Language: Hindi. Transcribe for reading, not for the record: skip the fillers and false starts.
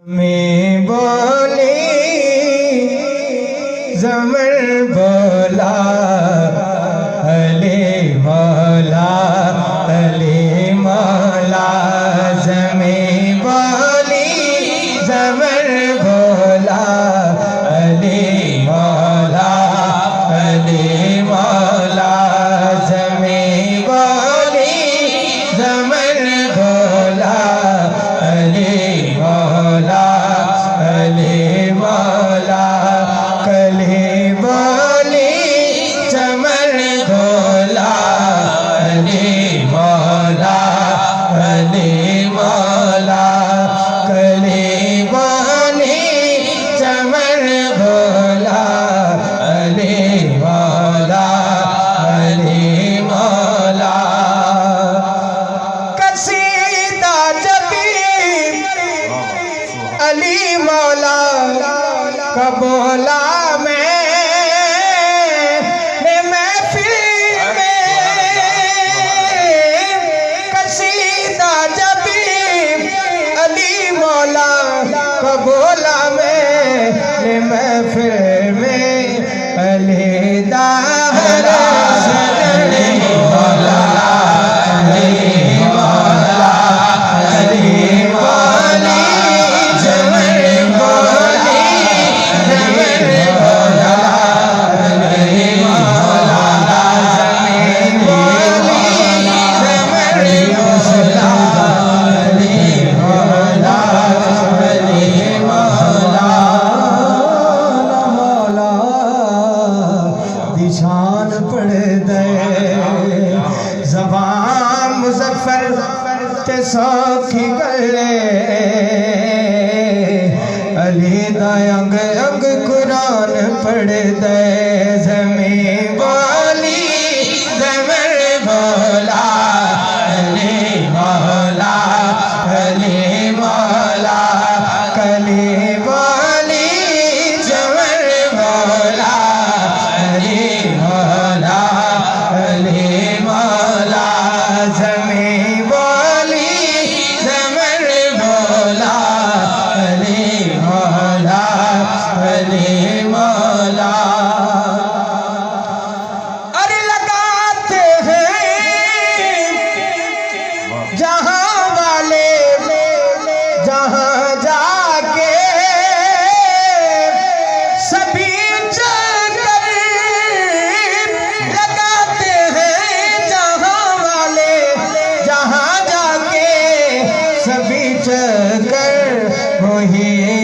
मैं बोली ज़मर बोला अली मौला ज़मीं बोली ज़मर बोला अली मौला ज़मीं बोली ज़मर बोला अली मौला कली बोली चमर बोला अली मौला कली बोली चमर बोला अली मौला कसीदा जबी अली मौला का बोला मैं महफिल में कसीदा जबी अली मौला का बोला मैं महफिल में अली दाहरा निशान पड़ दे ज़बान मुज़फ़्फ़र ते सौखी गले अली दा अंग अंग कुरान पढ़ दे ज़मीं बोली ज़मर बोला अली मौला कली बोली ज़मर बोला अली मौला ज़मीं बोली ज़मर बोला अली मौला अरे लगाते हैं जहाँ वाले जहाँ जाके सभी चक्कर लगाते हैं जहाँ वाले जहाँ जाके सभी चक्कर वही